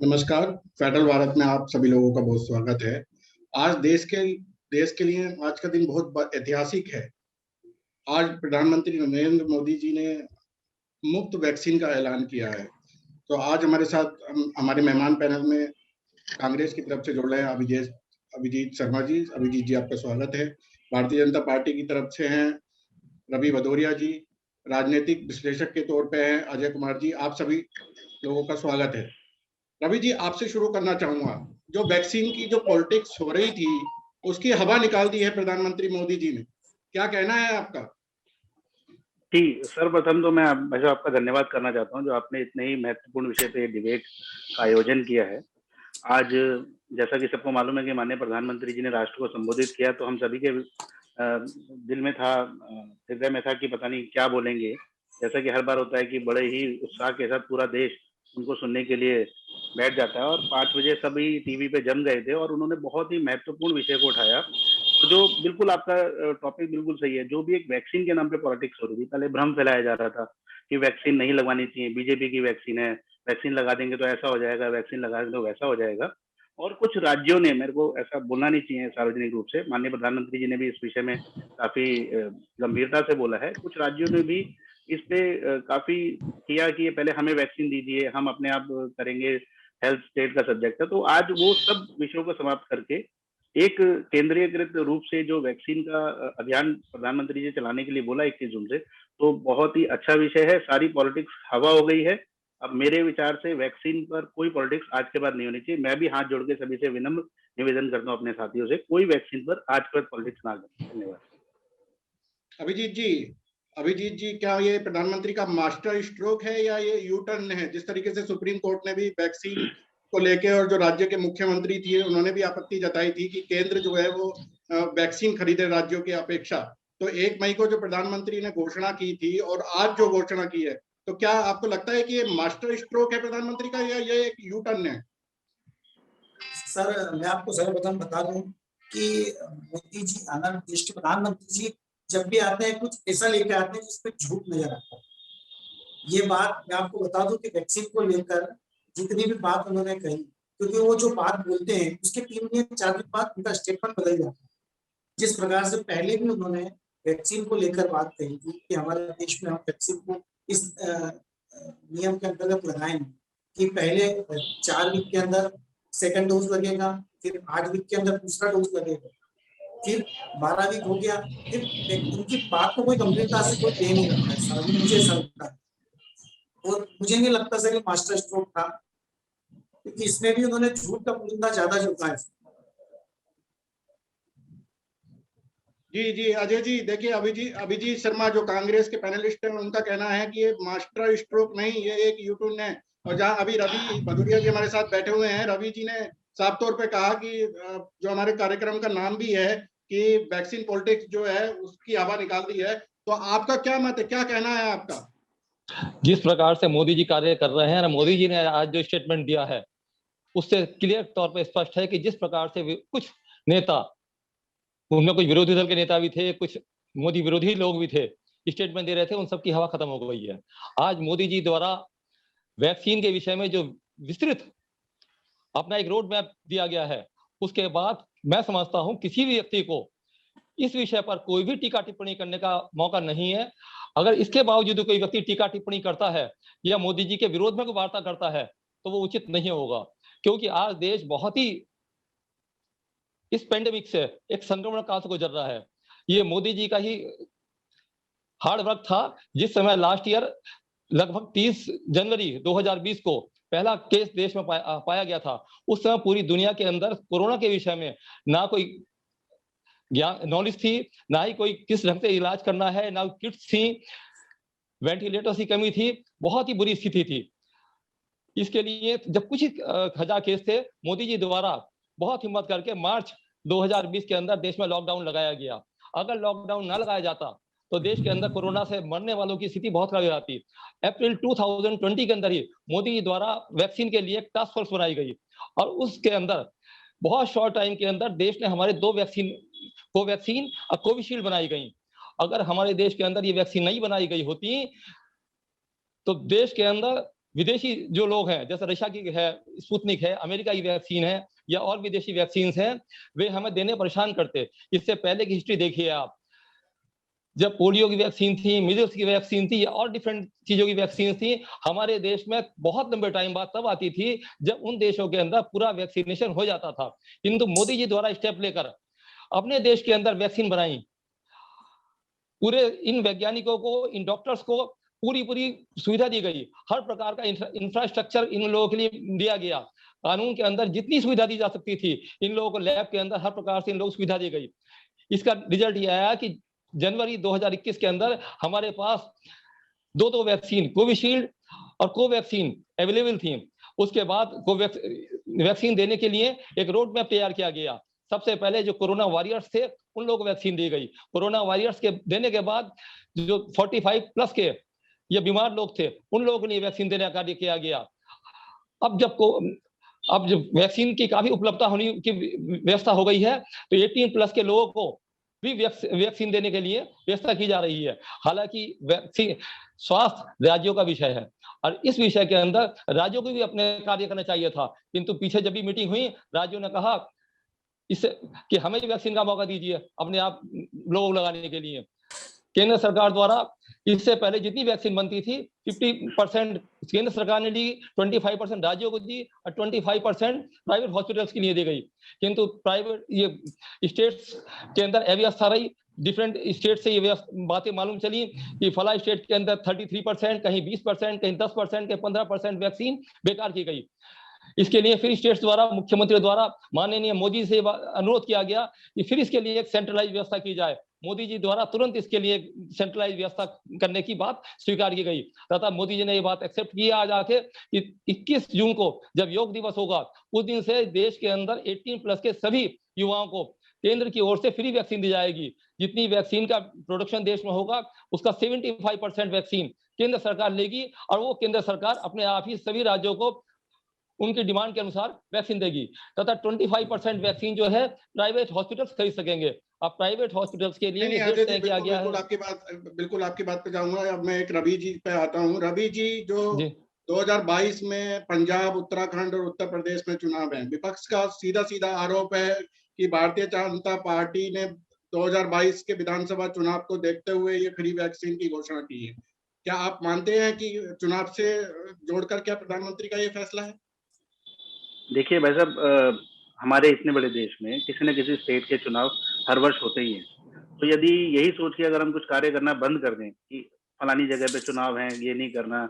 नमस्कार। फेडरल भारत में आप सभी लोगों का बहुत स्वागत है। आज देश के लिए आज का दिन बहुत ऐतिहासिक है। आज प्रधानमंत्री नरेंद्र मोदी जी ने मुफ्त वैक्सीन का ऐलान किया है। तो आज हमारे साथ हमारे मेहमान पैनल में कांग्रेस की तरफ से जुड़ रहे हैं अभिजीत शर्मा जी। अभिजीत जी, आपका स्वागत है। भारतीय जनता पार्टी की तरफ से हैं रवि भदौरिया जी। राजनीतिक विश्लेषक के तौर पे हैं अजय कुमार जी। आप सभी लोगों का स्वागत है। रवि जी, आपसे शुरू करना चाहूंगा। जो वैक्सीन की जो पॉलिटिक्स हो रही थी, उसकी हवा निकाल दी है प्रधानमंत्री मोदी जी ने। क्या कहना है आपका? जी, सर्वप्रथम तो मैं वैसे आपका धन्यवाद करना चाहता हूं जो आपने इतने ही महत्वपूर्ण विषय पे डिबेट का आयोजन किया है। आज जैसा कि सबको मालूम है कि माननीय प्रधानमंत्री जी ने राष्ट्र को संबोधित किया, तो हम सभी के दिल में था, हृदय में था कि पता नहीं क्या बोलेंगे। जैसा कि हर बार होता है कि बड़े ही उत्साह के साथ पूरा देश उनको सुनने के लिए बैठ जाता है, और 5 बजे सभी टीवी पे जम गए थे और उन्होंने बहुत ही महत्वपूर्ण विषय को उठाया। तो जो बिल्कुल आपका टॉपिक बिल्कुल सही है। जो भी एक वैक्सीन के नाम पे पॉलिटिक्स हो रही थी, पहले भ्रम फैलाया जा रहा था कि वैक्सीन नहीं लगवानी चाहिए, बीजेपी की वैक्सीन है, वैक्सीन लगा देंगे तो ऐसा हो जाएगा, वैक्सीन लगा देंगे तो वैसा हो जाएगा। और कुछ राज्यों ने, मेरे को ऐसा बोलना नहीं चाहिए सार्वजनिक रूप से, माननीय प्रधानमंत्री जी ने भी इस विषय में काफी गंभीरता से बोला है। कुछ राज्यों ने भी इस पे काफी किया कि ये पहले हमें वैक्सीन दीजिए, हम अपने आप करेंगे, हेल्थ स्टेट का सब्जेक्ट है। तो आज वो सब विषयों को समाप्त करके एक केंद्रीयकृत रूप से जो वैक्सीन का अभियान प्रधानमंत्री जी चलाने के लिए बोला 21 जून से, तो बहुत ही अच्छा विषय है। सारी पॉलिटिक्स हवा हो गई है। अब मेरे विचार से वैक्सीन पर कोई पॉलिटिक्स आज के बाद नहीं होनी चाहिए। मैं भी हाथ जोड़ के सभी से विनम्र निवेदन करता हूँ अपने साथियों से, कोई वैक्सीन पर आज के बाद पॉलिटिक्स ना करें। धन्यवाद। अभिजीत जी, क्या ये प्रधानमंत्री का मास्टर स्ट्रोक है या ये यू टर्न है? जिस तरीके से सुप्रीम कोर्ट ने भी वैक्सीन को लेके, और जो राज्य के मुख्यमंत्री थे उन्होंने भी आपत्ति जताई थी कि केंद्र जो है वो वैक्सीन खरीदे राज्यों की अपेक्षा। तो 1 मई को जो प्रधानमंत्री ने घोषणा की थी और आज जो घोषणा की है, तो क्या आपको लगता है कि ये मास्टर स्ट्रोक है प्रधानमंत्री का, या ये एक यू टर्न है? सर, मैं आपको सर्वप्रथम बता दूं कि मोदी जी, देश के प्रधानमंत्री जी जब भी आते हैं कुछ ऐसा लेके आते हैं जिसपे झूठ नजर आता है। ये बात मैं आपको बता दूं कि वैक्सीन को लेकर जितनी भी बात उन्होंने कही, क्योंकि वो जो बात बोलते हैं उसके 3 या 4 दिन बाद उनका स्टेटमेंट बदल जाता है। जिस प्रकार से पहले भी उन्होंने वैक्सीन को लेकर बात कही थी कि हमारे देश में हम वैक्सीन को इस नियम के अंतर्गत लगाएंगे कि पहले 4 वीक के अंदर सेकंड डोज लगेगा, फिर 8 वीक के अंदर दूसरा डोज लगेगा, फिर 12 वीक हो गया, फिर उनकी बात को कोई गंभीरता से कोई ले नहीं रहा है सर। मुझे ऐसा लगता है, और मुझे नहीं लगता सर ये मास्टर स्ट्रोक था, क्योंकि इसमें भी उन्होंने झूठ का पुलिंदा ज्यादा झोंका है। जी जी, अजय जी, देखिए अभिजीत शर्मा जो कांग्रेस के पैनलिस्ट हैं, उनका कहना है कि ये मास्टर स्ट्रोक नहीं, ये एक यू टर्न है। और जहां अभी रवि भदौरिया जी हमारे साथ बैठे हुए हैं, रवि जी ने साफ तौर पे कहा कि जो हमारे कार्यक्रम का नाम भी है कि वैक्सीन पॉलिटिक्स जो है उसकी हवा निकाल दी है। तो आपका क्या मत है, क्या कहना है आपका? जिस प्रकार से मोदी जी कार्य कर रहे हैं, मोदी जी ने आज जो स्टेटमेंट दिया है उससे क्लियर तौर पर स्पष्ट है कि जिस प्रकार से कुछ नेता, उनमें कुछ विरोधी दल के नेता भी थे, कुछ मोदी विरोधी लोग भी थे, स्टेटमेंट दे रहे थे, उन सबकी हवा खत्म हो गई है। आज मोदी जी द्वारा वैक्सीन के विषय में जो विस्तृत अपना एक रोड मैप दिया गया है, उसके बाद मैं समझता हूं किसी भी व्यक्ति को इस विषय पर कोई भी टीका टिप्पणी करने का मौका नहीं है। अगर इसके बावजूद कोई व्यक्ति टीका टिप्पणी करता है या मोदी जी के विरोध में कोई वार्ता करता है तो वो उचित नहीं होगा, क्योंकि आज देश बहुत ही इस पेंडेमिक से, एक संक्रमण काल से गुजर रहा है। ये मोदी जी का ही हार्ड वर्क था। जिस समय लास्ट ईयर लगभग 30 जनवरी 2020 को पहला केस देश में पाया गया था, उस समय पूरी दुनिया के अंदर कोरोना के विषय में ना कोई नॉलेज थी, ना ही कोई किस ढंग से इलाज करना है, ना किट्स थी, वेंटिलेटर्स की कमी थी, बहुत ही बुरी स्थिति थी। इसके लिए जब कुछ हजार केस थे, मोदी जी द्वारा बहुत हिम्मत करके मार्च 2020 के अंदर देश में लॉकडाउन लगाया गया। अगर लॉकडाउन ना लगाया जाता तो देश के अंदर कोरोना से मरने वालों की स्थिति बहुत खराब हो जाती। अप्रैल 2020 के अंदर ही मोदी जी द्वारा वैक्सीन के लिए एक टास्क फोर्स बनाई गई, और उसके अंदर बहुत शॉर्ट टाइम के अंदर देश ने हमारे 2 वैक्सीन, कोवैक्सीन और कोविशील्ड बनाई गई। अगर हमारे देश के अंदर ये वैक्सीन नहीं बनाई गई होती तो देश के अंदर विदेशी जो लोग हैं, जैसे रशिया की है स्पुतनिक है, अमेरिका की वैक्सीन है या और विदेशी वैक्सीन हैं, वे हमें देने परेशान करते। इससे पहले की हिस्ट्री देखिए आप, जब पोलियो की वैक्सीन थी, मिजल्स की वैक्सीन थी या और डिफरेंट चीजों की वैक्सीन थी, हमारे देश में बहुत लंबे टाइम बाद तब आती थी जब उन देशों के अंदर पूरा वैक्सीनेशन हो जाता था। किंतु मोदी जी द्वारा स्टेप लेकर अपने देश के अंदर वैक्सीन बनाई, पूरे इन वैज्ञानिकों को, इन डॉक्टर्स को पूरी सुविधा दी गई, हर प्रकार का इंफ्रास्ट्रक्चर इन लोगों के लिए दिया गया, कानून के अंदर जितनी सुविधा दी जा सकती थी इन लोगों को लैब के अंदर हर प्रकार से इन लोगों को सुविधा दी गई। इसका रिजल्ट ये आया कि जनवरी 2021 के अंदर हमारे पास दो वैक्सीन, कोविशील्ड और कोवैक्सीन अवेलेबल थी। उसके बाद वैक्सीन देने के लिए एक रोड मैप तैयार किया गया। सबसे पहले जो कोरोना वॉरियर्स थे उन लोगों को वैक्सीन दी गई। कोरोना वॉरियर्स के देने के बाद जो 45 प्लस के ये बीमार लोग थे उन लोगों के लिए वैक्सीन देने का कार्य किया गया। अब जब वैक्सीन की काफी उपलब्धता होने की व्यवस्था हो गई है तो 18 प्लस के लोगों को भी वैक्सीन देने के लिए व्यवस्था की जा रही है। हालांकि वैक्सीन स्वास्थ्य राज्यों का विषय है और इस विषय के अंदर राज्यों को भी अपने कार्य करना चाहिए था, किंतु पीछे जब भी मीटिंग हुई राज्यों ने कहा इससे कि हमें वैक्सीन का मौका दीजिए अपने आप लोगों लगाने के लिए। केंद्र सरकार द्वारा इससे पहले जितनी वैक्सीन बनती थी 50% केंद्र सरकार ने ली, 25% राज्यों को दी और 25% प्राइवेट हॉस्पिटल्स के लिए दी गई। किंतु प्राइवेट ये स्टेट्स के अंदर अव्यवस्था रही। डिफरेंट स्टेट से ये बातें मालूम चली कि फला स्टेट के अंदर 33%, कहीं 20%, कहीं 10%, कहीं 15% वैक्सीन बेकार की गई। इसके लिए फिर स्टेट्स द्वारा, मुख्यमंत्री द्वारा माननीय मोदी से अनुरोध किया गया कि फिर इसके लिए एक सेंट्रलाइज व्यवस्था की जाए। मोदी जी द्वारा तुरंत इसके लिए सेंट्रलाइज व्यवस्था करने की बात स्वीकार की गई तथा मोदी जी ने ये बात एक्सेप्ट किया आज आके कि 21 जून को जब योग दिवस होगा उस दिन से देश के अंदर 18 प्लस के सभी युवाओं को केंद्र की ओर से फ्री वैक्सीन दी जाएगी। जितनी वैक्सीन का प्रोडक्शन देश में होगा उसका 75% वैक्सीन केंद्र सरकार लेगी और वो केंद्र सरकार अपने आप ही सभी राज्यों को उनकी डिमांड के अनुसार वैक्सीन देगी तथा 25% वैक्सीन जो है प्राइवेट हॉस्पिटल्स खरीद सकेंगे। अब प्राइवेट हॉस्पिटल्स के लिए तय किया गया है। बिल्कुल आपकी बात पे जाऊंगा। अब मैं एक रवि जी पे आता हूँ। रवि जी, जो 2022 में पंजाब, उत्तराखंड और उत्तर प्रदेश में चुनाव है, विपक्ष का सीधा आरोप है कि भारतीय जनता पार्टी ने 2022 के विधानसभा चुनाव को देखते हुए ये फ्री वैक्सीन की घोषणा की है। क्या आप मानते हैं कि चुनाव से जोड़कर क्या प्रधानमंत्री का ये फैसला है? देखिए भाई साहब, हमारे इतने बड़े देश में किसी न किसी स्टेट के चुनाव हर वर्ष होते ही हैं। तो यदि यही सोच के अगर हम कुछ कार्य करना बंद कर दें कि फलानी जगह पे चुनाव है, ये नहीं करना,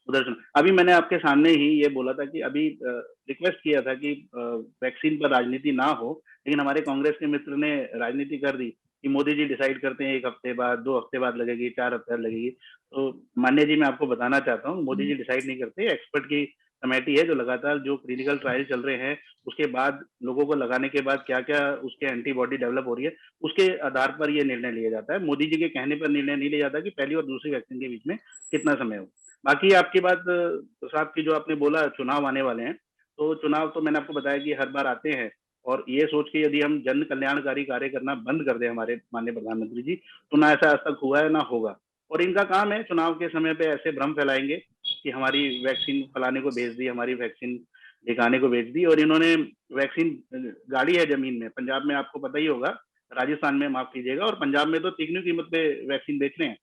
उधर चुनाव, अभी मैंने आपके सामने ही ये बोला था कि अभी रिक्वेस्ट किया था कि वैक्सीन पर राजनीति ना हो, लेकिन हमारे कांग्रेस के मित्र ने राजनीति कर दी कि मोदी जी डिसाइड करते हैं 1 हफ्ते बाद, 2 हफ्ते बाद लगेगी, 4 हफ्ते बाद लगेगी। तो मान्य जी, मैं आपको बताना चाहता हूँ, मोदी जी डिसाइड नहीं करते। एक्सपर्ट की कमेटी है जो लगातार जो क्लिनिकल ट्रायल चल रहे हैं उसके बाद लोगों को लगाने के बाद क्या क्या उसके एंटीबॉडी डेवलप हो रही है उसके आधार पर ये निर्णय लिया जाता है। मोदी जी के कहने पर निर्णय नहीं लिया जाता कि पहली और दूसरी वैक्सीन के बीच में कितना समय हो। बाकी आपकी बात साहब की जो आपने बोला चुनाव आने वाले हैं, तो चुनाव तो मैंने आपको बताया कि हर बार आते हैं और ये सोच के यदि हम जन कल्याणकारी कार्य करना बंद कर दें हमारे माननीय प्रधानमंत्री जी, तो ना ऐसा आज तक हुआ है ना होगा। और इनका काम है चुनाव के समय पे ऐसे भ्रम फैलाएंगे कि हमारी वैक्सीन फलाने को भेज दी, हमारी वैक्सीन ढिकाने को भेज दी। और इन्होंने वैक्सीन गाड़ी है जमीन में, पंजाब में आपको पता ही होगा, राजस्थान में माफ कीजिएगा, और पंजाब में तो तिगनी कीमत पे वैक्सीन बेच रहे हैं।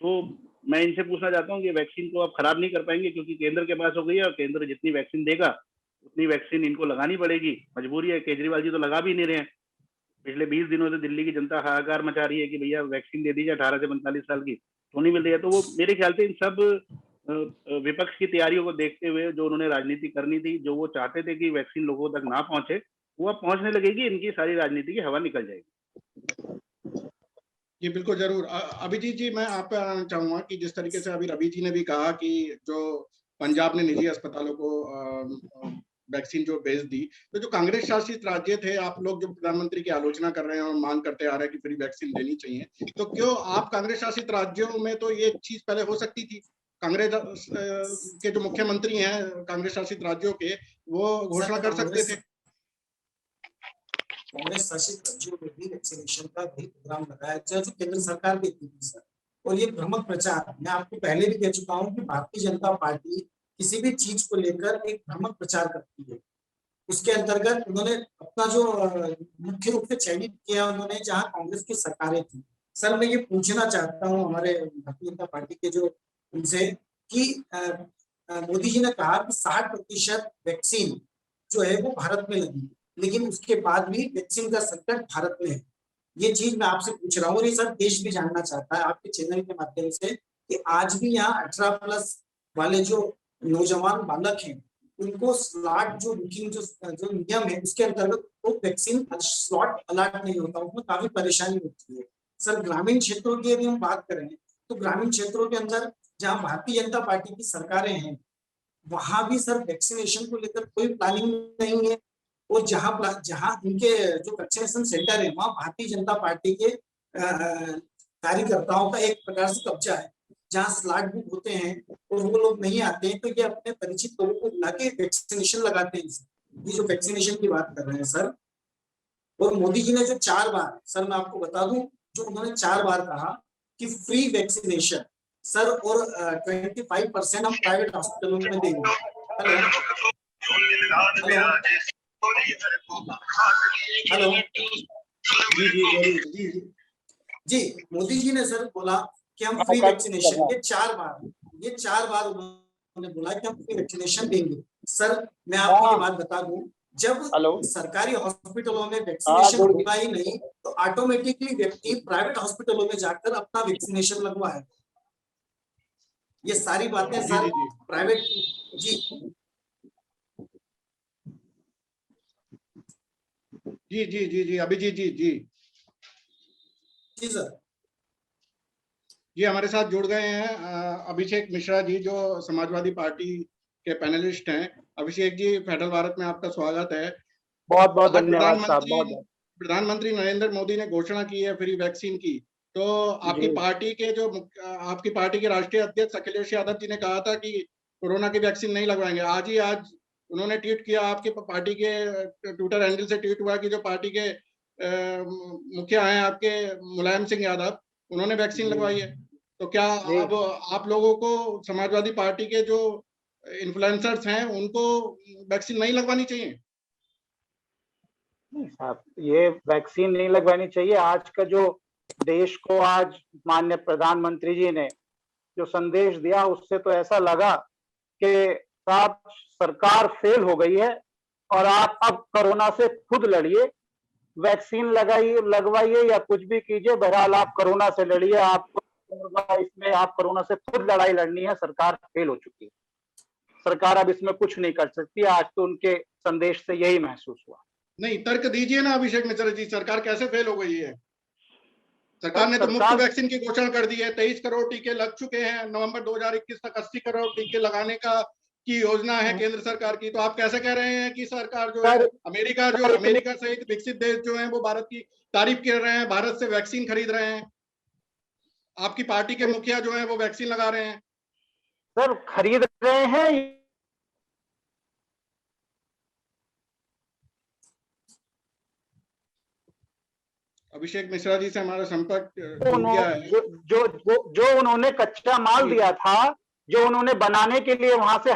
तो मैं इनसे पूछना चाहता हूँ कि वैक्सीन को आप खराब नहीं कर पाएंगे क्योंकि केंद्र के पास हो गई है और केंद्र जितनी वैक्सीन देगा उतनी वैक्सीन इनको लगानी पड़ेगी, मजबूरी है। केजरीवाल जी तो लगा भी नहीं रहे हैं। पिछले 20 दिनों से दिल्ली की जनता हाहाकार मचा रही है कि भैया वैक्सीन दे दीजिए 18 से 45 साल की, तो नहीं मिल रही है। तो वो मेरे ख्याल से इन सब विपक्ष की तैयारियों को देखते हुए जो उन्होंने राजनीति करनी थी, जो वो चाहते थे कि वैक्सीन लोगों तक ना पहुंचे, वो अब पहुंचने लगेगी, इनकी सारी राजनीति की हवा निकल जाएगी। जी बिल्कुल, जरूर। अभिजीत जी, मैं आप पे आना चाहूंगा कि जिस तरीके से अभी रवि जी ने भी कहा कि जो पंजाब ने निजी अस्पतालों को वैक्सीन जो भेज दी, तो जो कांग्रेस शासित राज्य थे, आप लोग जो प्रधानमंत्री की आलोचना कर रहे हैं और मांग करते आ रहे हैं कि फ्री वैक्सीन देनी चाहिए, तो क्यों आप कांग्रेस शासित राज्यों में तो ये चीज पहले हो सकती थी? कांग्रेस के जो मुख्यमंत्री हैं कांग्रेस शासित राज्यों के, वो घोषणा कर सकते थे। कांग्रेस शासित राज्यों में भी वैक्सीनेशन का भी प्रोग्राम लगाया जो केंद्र सरकार देती थी सर। और ये भ्रामक प्रचार मैं आपको पहले भी कह चुका हूँ कि भारतीय जनता पार्टी किसी भी चीज को लेकर एक भ्रमण प्रचार करती है। उसके अंतर्गत उन्होंने अपना जो मुख्य रूप से चयनित किया उन्होंने जहां कांग्रेस की सरकारें थी। सर मैं ये पूछना चाहता हूँ हमारे भारतीय जनता पार्टी के जो उनसे कि मोदी जी ने कहा कि 60% वैक्सीन जो है वो भारत में लगी, लेकिन उसके बाद भी वैक्सीन का संकट भारत में है। ये चीज मैं आपसे पूछ रहा हूँ और ये सब देश भी जानना चाहता है आपके चैनल के माध्यम से कि आज भी यहाँ 18+ वाले जो नौजवान बालक हैं उनको स्लॉट जो बुकिंग जो नियम है उसके अंतर्गत वो वैक्सीन स्लॉट अलॉट नहीं होता, उसमें काफी परेशानी होती है। सर ग्रामीण क्षेत्रों की यदि हम बात करें तो ग्रामीण क्षेत्रों के अंदर जहाँ भारतीय जनता पार्टी की सरकारें हैं वहां भी सर वैक्सीनेशन को लेकर कोई प्लानिंग नहीं है, और जहां उनके जो वैक्सीनेशन सेंटर है वहां भारतीय जनता पार्टी के कार्यकर्ताओं का एक प्रकार से कब्जा है। जहां स्लॉट बुक होते हैं और वो लोग नहीं आते हैं तो ये अपने परिचित लोगों को बुला के वैक्सीनेशन लगाते हैं। ये जो वैक्सीनेशन की बात कर रहे हैं सर, और मोदी जी ने जो 4 बार, सर मैं आपको बता दूं, जो उन्होंने 4 बार कहा कि फ्री वैक्सीनेशन सर और 25% हम प्राइवेट हॉस्पिटलों में देंगे। हेलो जी मोदी जी ने सर बोला कि हम फ्री वैक्सीनेशन, ये 4 बार उन्होंने बोला कि हम फ्री वैक्सीनेशन देंगे। सर मैं आपको ये बात बता दूं, जब सरकारी हॉस्पिटलों में वैक्सीनेशन होगा ही नहीं तो ऑटोमेटिकली व्यक्ति प्राइवेट हॉस्पिटलों में जाकर अपना वैक्सीनेशन लगवाए। ये सारी बातें सर प्राइवेट जी जी जी जी जी अभिजीत जी जी जी सर जी हमारे साथ जुड़ गए हैं अभिषेक मिश्रा जी जो समाजवादी पार्टी के पैनलिस्ट हैं। अभिषेक जी फेडरल भारत में आपका स्वागत है। बहुत बहुत धन्यवाद साहब। प्रधानमंत्री नरेंद्र मोदी ने घोषणा की है फ्री वैक्सीन की, तो आपकी पार्टी के राष्ट्रीय अध्यक्ष अखिलेश यादव जी ने कहा था कि कोरोना की वैक्सीन नहीं लगवाएंगे। आज उन्होंने ट्वीट किया, आपकी पार्टी के ट्विटर हैंडल से ट्वीट हुआ कि जो पार्टी के मुखिया हैं आपके मुलायम सिंह यादव, उन्होंने वैक्सीन लगवाई है। तो क्या अब आप लोगों को समाजवादी पार्टी के जो इन्फ्लुएंसर्स हैं उनको वैक्सीन नहीं लगवानी चाहिए? साहब ये वैक्सीन नहीं लगवानी चाहिए। आज का जो देश को आज माननीय प्रधानमंत्री जी ने जो संदेश दिया उससे तो ऐसा लगा कि साहब सरकार फेल हो गई है और आप अब कोरोना से खुद लड़िए, वैक्सीन लगवाइए या कुछ भी कीजिए, बहरहाल आप कोरोना से लड़िए। आपको इसमें आप कोरोना से खुद लड़ाई लड़नी है। सरकार फेल हो चुकी है, सरकार अब इसमें कुछ नहीं कर सकती। आज तो उनके संदेश से यही महसूस हुआ। नहीं, तर्क दीजिए ना अभिषेक मिश्रा जी, सरकार कैसे फेल हो गई है? सरकार ने तो मुफ्त वैक्सीन की घोषणा कर दी है। 23 करोड़ टीके लग चुके हैं। नवंबर 2021 तक 80 करोड़ टीके लगाने की योजना है केंद्र सरकार की। तो आप कैसे कह रहे हैं कि सरकार जो है अमेरिका सहित विकसित देश जो है वो भारत की तारीफ कर रहे हैं, भारत से वैक्सीन खरीद रहे हैं, आपकी पार्टी के मुखिया जो है वो वैक्सीन लगा रहे हैं? सर खरीद रहे हैं अभिषेक मिश्रा जी से हमारा संपर्क जो उन्होंने कच्चा माल दिया था, जो उन्होंने बनाने के लिए वहां से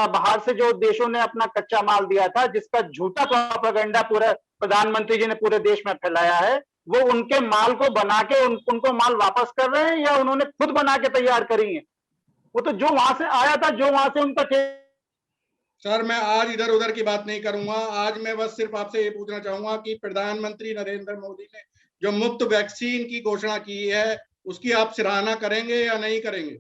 बाहर से जो देशों ने अपना कच्चा माल दिया था, जिसका झूठा प्रोपेगेंडा पूरा प्रधानमंत्री जी ने पूरे देश में फैलाया है, वो उनके माल को बना के उनको माल वापस कर रहे हैं या उन्होंने खुद बना के तैयार करी है? वो तो जो वहां से आया था, जो वहां से उनका सर मैं आज इधर उधर की बात नहीं करूंगा। आज मैं बस सिर्फ आपसे ये पूछना चाहूंगा कि प्रधानमंत्री नरेंद्र मोदी ने जो मुफ्त वैक्सीन की घोषणा की है उसकी आप सराहना करेंगे या नहीं करेंगे?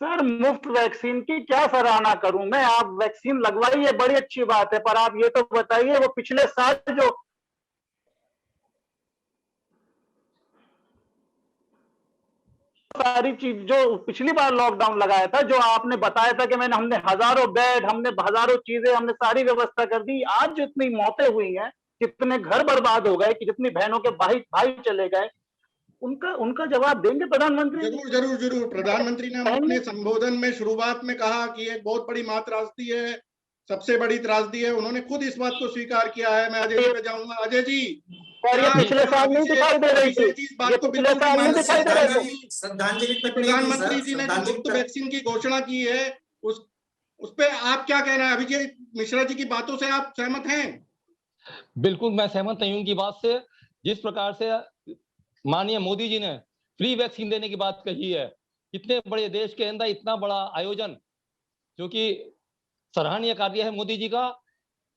सर मुफ्त वैक्सीन की क्या सराहना करूं मैं? आप वैक्सीन लगवाइए, बड़ी अच्छी बात है, पर आप ये तो बताइए वो पिछले साल जो सारी चीज जो पिछली बार लॉकडाउन लगाया था, जो आपने बताया था कि हमने हजारों बेड, हमने हजारों चीजें, हमने सारी व्यवस्था कर दी। आज जितनी मौतें हुई हैं, कितने घर बर्बाद हो गए, कि जितनी बहनों के भाई चले गए, उनका जवाब देंगे प्रधानमंत्री? जरूर। प्रधानमंत्री ने अपने संबोधन में शुरुआत में कहा कि एक बहुत बड़ी त्रासदी है, सबसे बड़ी त्रासदी है। उन्होंने खुद इस बात को स्वीकार किया है। मैं अजय जी पे जाऊंगा। अजय जी, ये पिछले साल नहीं दिखाई दे रही थी, ये पिछले साल नहीं दिखाई दे रही थी। प्रधानमंत्री जी ने जो मुफ्त वैक्सीन की घोषणा की है उस पे आप क्या कहना है? अभिजीत मिश्रा जी की बातों से आप सहमत हैं? बिल्कुल मैं सहमत नहीं हूं उनकी बात से। जिस प्रकार से माननीय मोदी जी ने फ्री वैक्सीन देने की बात कही है, इतने बड़े देश के अंदर इतना बड़ा आयोजन, जो कि सराहनीय कार्य है मोदी जी का।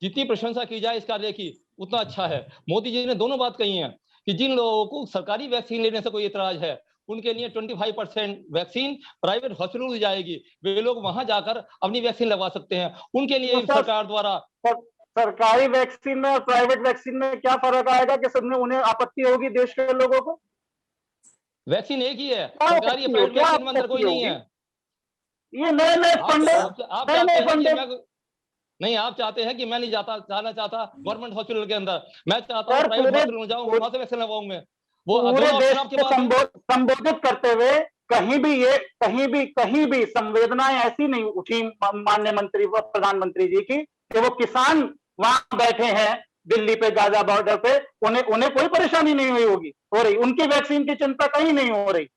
जितनी प्रशंसा की जाए इस कार्य की उतना अच्छा है। मोदी जी ने दोनों बात कही है कि जिन लोगों को सरकारी वैक्सीन लेने से कोई इतराज है, उनके लिए 25% वैक्सीन प्राइवेट हॉस्पिटल में जाएगी, वे लोग वहां जाकर अपनी वैक्सीन लगवा सकते हैं। उनके लिए तो सरकार द्वारा सरकारी वैक्सीन में और प्राइवेट वैक्सीन में क्या फर्क आएगा कि सबने उन्हें आपत्ति होगी देश के लोगों को? वैक्सीन एक ही है, क्या सरकारी आपत्ति प्राइवेट होगी? क्या वैक्सीन में अंतर कोई आपत्ति नहीं होगी? है। ये नए नए फंडे, आप नए चाहते नए हैं कि फंडे। मैं नहीं, आप चाहते हैं कि मैं नहीं जाना चाहता गवर्नमेंट हॉस्पिटल के अंदर, मैं चाहता हूं प्राइवेट हॉस्पिटल में जाऊं, वहां से वैक्सीन लगवाऊं मैं। वो पूरे दोनों देश ऑप्शन आपके को पास है। संबोधित करते हुए कहीं भी संवेदनाएं ऐसी नहीं उठी माननीय मंत्री व प्रधानमंत्री जी की कि वो किसान वहां बैठे हैं दिल्ली पे, गाजा बॉर्डर पे, उन्हें कोई परेशानी नहीं हुई होगी, हो रही। उनकी वैक्सीन की चिंता कहीं नहीं हो रही,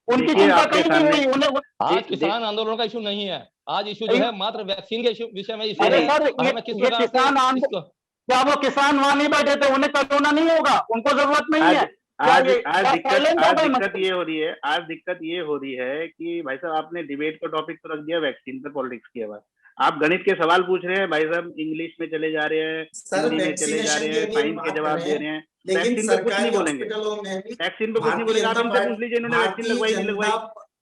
उनकी देखिए चिंता आपके कहीं नहीं सामने हुई उन्हें। आज किसान आंदोलन का इशू नहीं है, आज इशू जो है मात्र वैक्सीन के विषय में इशू अरे है। सर, हमें किस ये प्रकार से किसान इसको क्या वो किसान वहां नहीं बैठे थे, उन्हें कोरोना नहीं होगा? उनको जरूरत नहीं है क्या? आज ये आज साइलेंट हो गए दिक्कत मंत्री? ये हो रही है, आज दिक्कत ये हो रही है कि भाई साहब आपने डिबेट का टॉपिक तो रख दिया वैक्सीन पे, पॉलिटिक्स की आवाज। आप गणित के सवाल पूछ रहे हैं, भाई साहब इंग्लिश में चले जा रहे हैं, सर हिंदी में चले जा वैक्सीनेशन रहे की हैं, अभी हम साइंस के बात कर जवाब रहे दे हैं, रहे हैं। लेकिन वैक्सीन पे कुछ नहीं सरकारी बोलेंगे, हॉस्पिटलों में भी वैक्सीन पे कुछ नहीं बोलेंगे। आप इनसे पूछ लीजिए इन्होंने वैक्सीन लगवाई नहीं लगवाई,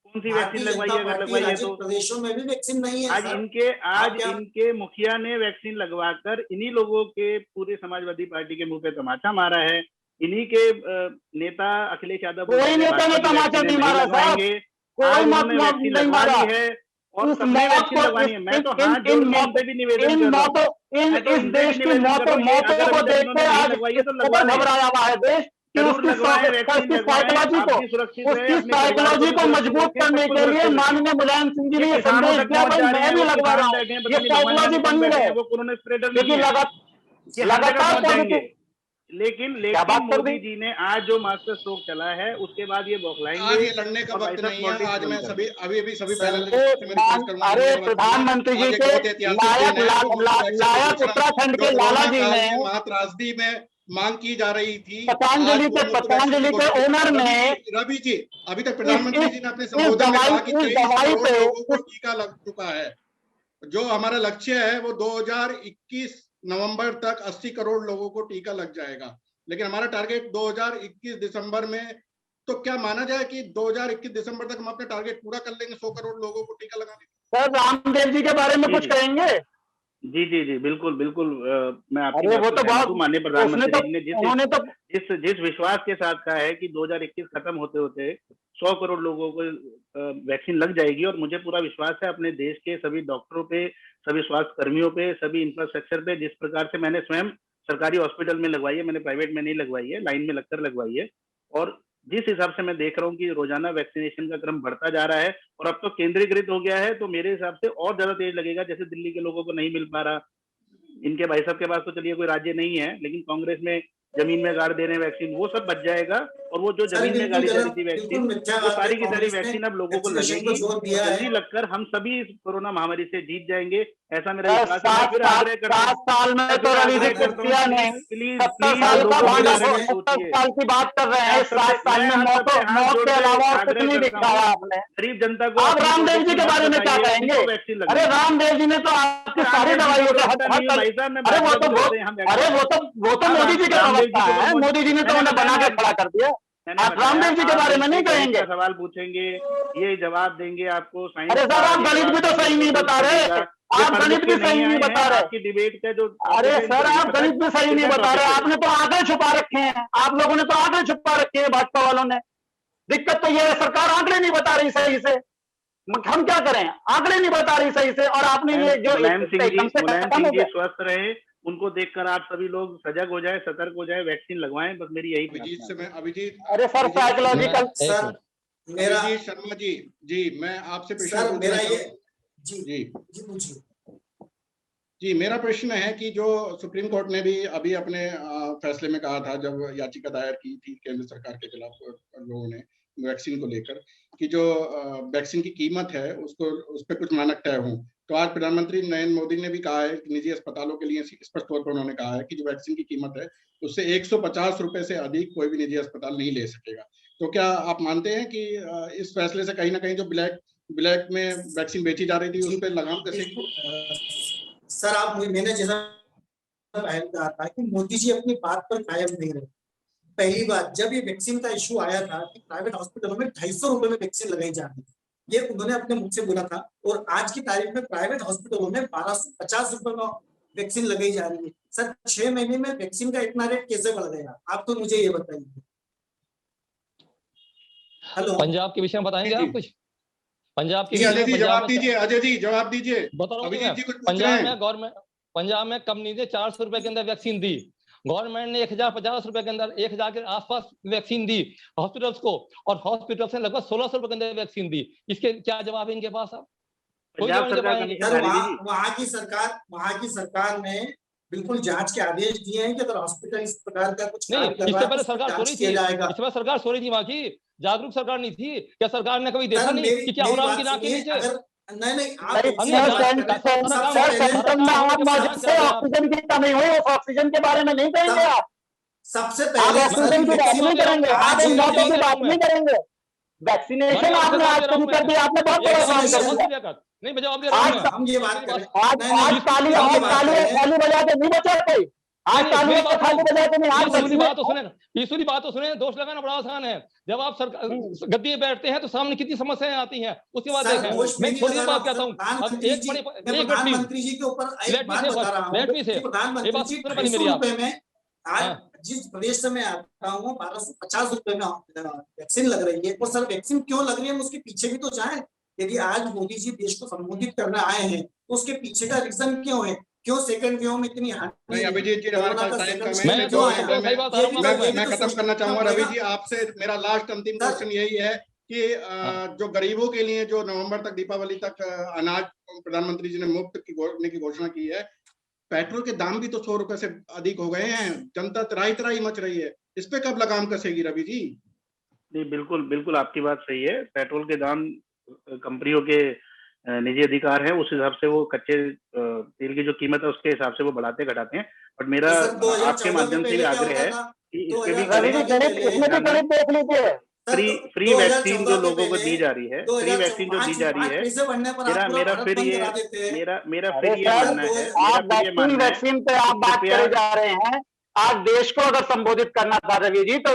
कौन सी वैक्सीन भारतीय लगवाई जनता है, अगर पार्टी लगवाई है राज्य तो। प्रदेशों में भी वैक्सीन नहीं है आज सर। आज क्या इनके मुखिया ने वैक्सीन लगवाकर इन्हीं लोगों के पूरे समाजवादी पार्टी के मुंह पे तमाचा मारा है। इन्हीं के नेता अखिलेश यादव बोलते कोई थे नेता भाजपा ने की तमाचा वैक्सीन नहीं नहीं मारा साहब, लगवाएंगे। कोई आज मत उन्होंने वैक्सीन नहीं लगवा मारा। ली है और इस सबने मौत वैक्सीन को लगवानी है। मैं तो हाथ जोड़ के इनसे भी निवेदन कर रहा हूँ, मैं तो इस इनसे भी देश की निवेदन कर रहा हूँ, ये मौतों अगर को अभी तक देख इन्होंने के नहीं आज लगवाई है इस तो लगवा कदर लें, घबराया हुआ है देश कि जरूर लगवाएं, वैक्सीन उसकी लगवाएं। आप भी सुरक्षित रहे, अपने परिवार को भी साइकोलॉजी को सुरक्षित मजबूत रखें, करने सबको के लिए सुरक्षित रखें। माननीय मुलायम सिंह जी ने ये ये किसानों संदेश तक दिया, पहुंच भाई जा रहे मैं हैं, भी वो लगवा रहा किसान हूँ। बैठे हैं, पता ये नहीं भगवान जाने साइकोलॉजी कौन बनी बैठे है हैं, वो कोरोना स्प्रेडर नहीं क्योंकि है, ये हर जगह लगातार पहुंच जाएंगे। क्या लेकिन बात कर मोदी दी? जी ने आज जो मास्टर स्ट्रोक चला है उसके बाद ये बौखलाएंगे आज ये लड़ने का और भाई वक्त साहब नहीं है। पॉलिटिक्स आज बंद मैं कर सभी दें। अभी सभी सर पैनलिस्ट से मैं रिक्वेस्ट करूंगा अरे लड़ने का वक्त नहीं है। प्रधानमंत्री जी आज एक के बहुत ऐतिहासिक दिन है। जो वैक्सीन की लायक घोषणा उत्तराखंड जो के लाला कोरोना जी काल ने, में महात्रासदी में मांग की जा रही थी, आज वो मुफ्त वैक्सीन की पतंजलि के घोषणा। ओनर ने रवि जी अभी तक इस प्रधानमंत्री इस जी ने अपने इस संबोधन में दवाई कहा कि 23 दवाई करोड़ पे लोगों को टीका लग चुका है। जो हमारा लक्ष्य है वो 2021 नवंबर तक 80 करोड़ लोगों को टीका लग जाएगा, लेकिन हमारा टारगेट 2021 दिसंबर में। तो क्या माना जाए कि 2021 दिसंबर तक हम अपना टारगेट पूरा कर लेंगे 100 करोड़ लोगों को टीका लगाने? सर रामदेव जी के बारे में जी कुछ जी कहेंगे? जी बिल्कुल बिल्कुल। मैं आपकी अरे बात वो से तो सहमत हूँ। बहुत, माननीय उसने प्रधानमंत्री तो जी ने उन्होंने तो जिस विश्वास के साथ कहा है कि 2021 खत्म होते होते 100 करोड़ लोगों को वैक्सीन लग जाएगी, और मुझे पूरा विश्वास है अपने देश के सभी डॉक्टरों पे, सभी स्वास्थ्य कर्मियों पे, सभी इंफ्रास्ट्रक्चर पे। जिस प्रकार से मैंने स्वयं सरकारी हॉस्पिटल में लगवाई है, मैंने प्राइवेट में नहीं लगवाई है, लाइन में लगकर लगवाई है, और जिस हिसाब से मैं देख रहा हूँ कि रोजाना वैक्सीनेशन का क्रम बढ़ता जा रहा है और अब तो केंद्रीकृत हो गया है, तो मेरे हिसाब से और ज्यादा तेज लगेगा। जैसे दिल्ली के लोगों को नहीं मिल पा रहा, इनके भाई साहब के पास तो चलिए कोई राज्य नहीं है, लेकिन कांग्रेस में जमीन में गाड़ दे रहे हैं वैक्सीन, वो सब बच जाएगा। और वो जो सर जमीन में बिल्कुल गाड़ी जा रही गलत, थी बिल्कुल वैक्सीन, मिथ्या वो बात है। सारी की सारी कांग्रेस ने वैक्सीन अब लोगों को वैक्सीनेशन लगेगी को जोर और दिया है। जल्दी लगकर हम सभी इस कोरोना महामारी से जीत जाएंगे, ऐसा मेरा विश्वास है। मैं 7 फिर आग्रह करता हूँ, साल में मैं तो फिर रवि जी आग्रह कुछ करता हूँ, किया प्लीज नहीं। प्लीज 70 प्लीज साल का लोगों के भांडा, बारे में 70 सोचिए। साल की बात कर रहे हैं, 7 साल में मैं आप सबसे हाथ मौत जोड़ के के अलावा और कुछ आग्रह नहीं करता दिखाया हूँ, आपने। गरीब जनता को आप अपनी रामदेव जी पॉलिसी के मत बारे में क्या बताइए, कहेंगे? उनको वैक्सीन अरे लगनी है। रामदेव जी ने तो आपकी सारी रामदेव जी दवाइयों कोई के प्रवक्ता नहीं है भाई साहब, मैं भाजपा की तरफ से यहाँ अरे वैक्सीन वो तो आप मोदी जी के रामदेव जी प्रवक्ता के ऊपर है, मोदी जी ने तो मैंने उन्हें बताया बना ना, के खड़ा कर दिया। मैंने आप बताया रामदेव जी के आप बारे में इनसे नहीं गणित कहेंगे? का सवाल पूछेंगे, ये जवाब देंगे आपको, साइंस अरे सर का आप ये गणित जवाब भी तो देंगे, सही नहीं सोशल बता स्टडी रहे, का। ये आप पढ़ लिख गणित के भी सही नहीं नहीं आए बता हैं, रहे। आपकी डिबेट का जो अरे टॉपिक है इनको सर नहीं आप पता है। गणित भी सही नहीं कृपया बता टॉपिक रहे, पे आपने तो आंकड़े छुपा रखे हैं, आप लोगों ने तो आंकड़े छुपा रखे हैं, भाजपा वालों ने। दिक्कत तो ये है सरकार आंकड़े नहीं बता रही सही से, हम क्या करें? आंकड़े नहीं बता रही सही से, और आपने ये जो मुलायम एकदम से खत्म सिंह हो जी गया। स्वस्थ रहे, उनको देखकर आप सभी लोग सजग हो जाए, सतर्क हो जाए, वैक्सीन लगवाएं, बस मेरी यही अभिजीत प्रार्थना से है। मैं अरे sir Abhijit Sharma psychological sir मेरा अभिजीत शर्मा जी जी मैं आपसे प्रश्न सर पूछना मेरा ये चाहूँ। जी जी जी पूछिए। जी मेरा प्रश्न है कि जो सुप्रीम कोर्ट ने भी अभी अपने फैसले में कहा था, जब याचिका दायर की थी केंद्र सरकार के खिलाफ लोगों ने, वैक्सीन को लेकर कि जो वैक्सीन की कीमत है उसको उस पर कुछ मानक तय हों। तो आज प्रधानमंत्री नरेंद्र मोदी ने भी कहा है कि निजी अस्पतालों के लिए स्पष्ट तौर पर उन्होंने कहा है कि जो वैक्सीन की कीमत है उससे 150 रुपए से अधिक कोई भी निजी अस्पताल नहीं ले सकेगा। तो क्या आप मानते हैं कि इस फैसले से कहीं ना कहीं जो ब्लैक में वैक्सीन बेची जा रही थी उन पर लगाम कसेगी? सर मैंने जैसा कहा था कि मोदी जी अपनी बात पर कायम नहीं रहे। पहली बात, जब ये वैक्सीन का इशू आया था कि प्राइवेट हॉस्पिटलों में 250 रुपए में वैक्सीन लगाई जा रही है, ये उन्होंने अपने मुख से बोला था, और आज की तारीख में प्राइवेट हॉस्पिटलों में 1250 रुपए में वैक्सीन लगाई जा रही है। सर 6 महीने में वैक्सीन का इतना रेट कैसे बढ़ गया, आप तो मुझे ये बताइए। हेलो, पंजाब के विषय में बताएंगे आप कुछ? पंजाब के अजय जी जवाब दीजिए, अजय जी जवाब दीजिए। अभिजीत जी कुछ पंजाब में कंपनी ने 400 रुपए के अंदर वैक्सीन दी, गवर्नमेंट ने 1050 रुपए के अंदर 1000 के आसपास वैक्सीन दी हॉस्पिटल्स को, और हॉस्पिटल से लगभग 1600 रुपए के अंदर वैक्सीन दी। इसके क्या जवाब है इनके पास? आप वहाँ की सरकार ने बिल्कुल जांच के आदेश दिए हैं कि अगर हॉस्पिटल इस प्रकार का कुछ नहीं, इससे पहले सरकार सो रही थी, इसमें सरकार सो रही थी, वहाँ की जागरूक सरकार नहीं थी क्या? सरकार ने कभी देखा नहीं कि क्या हो रहा उनकी नाक के नीचे? ऑक्सीजन की कमी हुई, ऑक्सीजन के बारे में नहीं कहेंगे आप? सबसे पहले ऑक्सीजन की बात नहीं करेंगे, आप इन बातों की बात नहीं करेंगे। वैक्सीनेशन आपने आज शुरू कर दिया, आपने बहुत बड़ा काम कर दिया। नहीं जवाब दे रहा हूं, हम ये बात करें। आज ताली बजा के नहीं बचा कोई, आज ताली बजा के नहीं। आज बात तो सुने, पीछली बात तो सुने। दोष लगाना बड़ा आसान है, जब आप सरकार गद्दी पे बैठते हैं तो सामने कितनी समस्याएं आती हैं, उसके बाद देखें। मैं थोड़ी देर बात कहता हूँ, प्रधानमंत्री जी के ऊपर एक बात बता रहा हूँ, प्रधानमंत्री जी 250 रुपए में आज जिस प्रदेश से मैं आता हूँ 1250 रुपए में वैक्सीन लग रही है। तो सर वैक्सीन क्यों लग रही है, उसके पीछे भी तो जाए। यदि आज मोदी जी देश को संबोधित करने आए हैं तो उसके पीछे का रीजन क्यों है? क्यों सेकंड वेव में इतनी हानि? अभिजीत जी हमारे पास टाइम कम है, मैं खत्म करना चाहूंगा। रवि जी आपसे मेरा लास्ट अंतिम क्वेश्चन यही है कि जो गरीबों के लिए जो नवंबर तक, दीपावली तक अनाज प्रधानमंत्री जी ने मुफ्त करने की घोषणा की है, पेट्रोल के दाम भी तो 100 रुपए से अधिक हो गए हैं, जनता त्राही मच रही है, इस पे कब लगाम कसेगी रवि जी? नहीं, बिल्कुल आपकी बात सही है। पेट्रोल के दाम कंपनियों के निजी अधिकार है, उस हिसाब से वो कच्चे तेल की जो कीमत है उसके हिसाब से वो बढ़ाते घटाते हैं। बट मेरा आपके माध्यम से भी आग्रह है कि इस पे भी फ्री वैक्सीन जो लोगों को दी जा रही है, फ्री वैक्सीन जो दी जा रही है, मेरा फिर ये मानना है, आप वैक्सीन पे आप बात करे जा रहे हैं। आज देश को अगर संबोधित करना था रवि जी, तो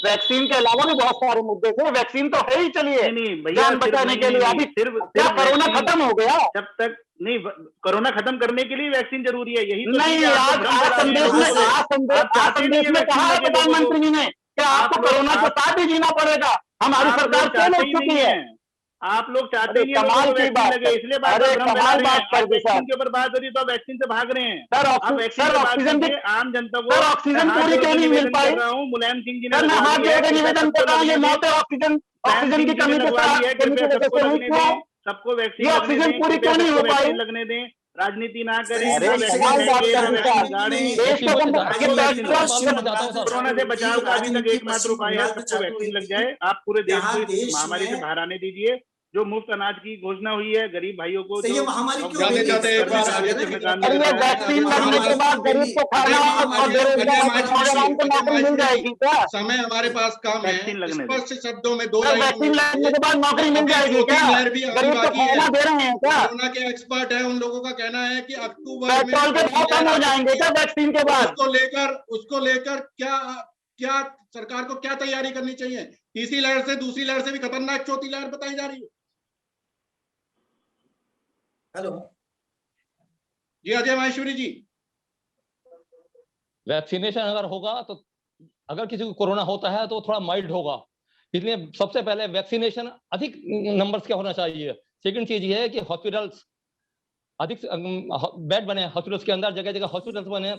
वैक्सीन के अलावा भी बहुत सारे मुद्दे थे। वैक्सीन तो है ही, चलिए जान बचाने के लिए। अभी क्या कोरोना खत्म हो गया? जब तक नहीं, कोरोना खत्म करने के लिए वैक्सीन जरूरी है, यही तो नहीं। आज संदेश में कहा है प्रधानमंत्री जी ने कि आपको कोरोना के साथ ही जीना पड़ेगा। हमारी सरकार क्यों नहीं चुकी है? आप लोग चाहते नहीं कमाल की बात है, इसलिए वैक्सीन के ऊपर बात हो रही तो वैक्सीन से भाग रहे हैं। सर ऑक्सीजन की आम जनता को ऑक्सीजन पूरी क्यों नहीं मिल पाई? मुलायम सिंह जी ने निवेदन कर रहा हूँ, ये मौत ऑक्सीजन की कमी सबको वैक्सीन ऑक्सीजन पूरी क्यों नहीं हो पाई? लगने दें, राजनीति ना करें। कोरोना से बचाव का अभी तक एकमात्र उपाय है सबको वैक्सीन लग जाए। आप पूरे देश को इस महामारी से बाहर आने दीजिए। जो मुफ्त अनाज की घोषणा हुई है गरीब भाइयों को, वैक्सीन लगने के बाद गरीब को खाना और बेरोजगार को नौकरी मिल जाएगी क्या? समय हमारे पास कम है, स्पष्ट शब्दों में दो वैक्सीन लगने के बाद नौकरी मिल जाएगी क्या? गरीब को खाना दे रहे हैं क्या? कोरोना के एक्सपर्ट है, उन लोगों का कहना है कि अक्टूबर में पेट्रोल के भाव कम हो जाएंगे क्या वैक्सीन के बाद? उसको लेकर क्या सरकार को क्या तैयारी करनी चाहिए? तीसरी लहर से, दूसरी लहर से भी खतरनाक चौथी लहर बताई जा रही है। हेलो जी, अजय माहेश्वरी जी। वैक्सीनेशन अगर होगा तो अगर किसी को कोरोना होता है तो थोड़ा माइल्ड होगा, इसलिए सबसे पहले वैक्सीनेशन अधिक नंबर्स का होना चाहिए। सेकंड चीज ये है कि हॉस्पिटल्स अधिक बेड बने, हॉस्पिटल्स के अंदर जगह जगह हॉस्पिटल्स बने,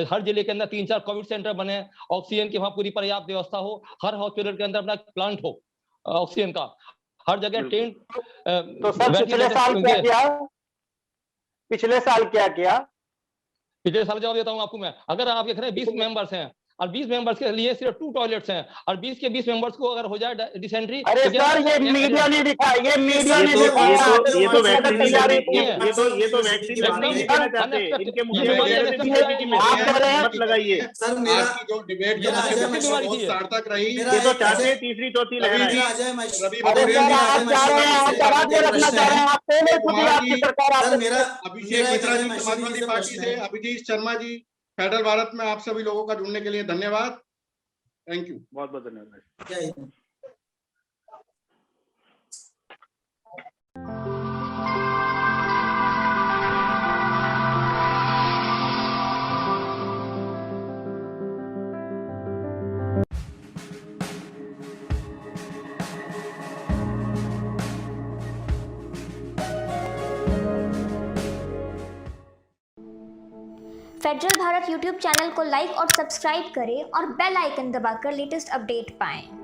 हर जिले के अंदर 3-4 कोविड सेंटर बने, ऑक्सीजन की वहां पूरी पर्याप्त व्यवस्था हो, हर हॉस्पिटल के अंदर अपना प्लांट हो ऑक्सीजन का, हर जगह टेंट। तो सर पिछले साल क्या किया? पिछले साल जवाब देता हूं आपको मैं। अगर आप देख रहे हैं 20 मेंबर्स हैं, और 20 मेंबर्स के लिए सिर्फ 2 टॉयलेट्स हैं और 20 के 20 मेंबर्स को अगर हो जाए डिसेंट्री अरे सर ये मीडिया ने दिखाया, ये मीडिया ने ये तो दिखाया। वैक्सीन ये तो वैक्सीन नहीं देना चाहते, इनके मुंह में बीजेपी की मत लगाइए। सर मेरा आज की जो डिबेट जो मेरा अजय महेश्वरी बहुत सार्थक रही। मेरा ये तो एक चाहते हैं अजय- तीसरी चौथी लहर मेरा आए। अजय महेश्वरी रवि अरे भदौरिया सर जी, आप चाह रहे हैं, आप दबा के रखना चाह रहे हैं, आप पहले खुद ही आपकी सरकार सर आपसे मेरा अभिषेक मेरा एक मिश्रा अजय जी महेश्वरी समाजवादी जी से पार्टी प्रश्न से, है। अभिजीत शर्मा जी फेडरल भारत में, आप सभी लोगों का जुड़ने के लिए धन्यवाद। Thank you. बहुत बहुत धन्यवाद। जय Hind. Federal Bharat YouTube channel को लाइक और सब्सक्राइब करें और बेल आइकन दबाकर लेटेस्ट अपडेट पाएं।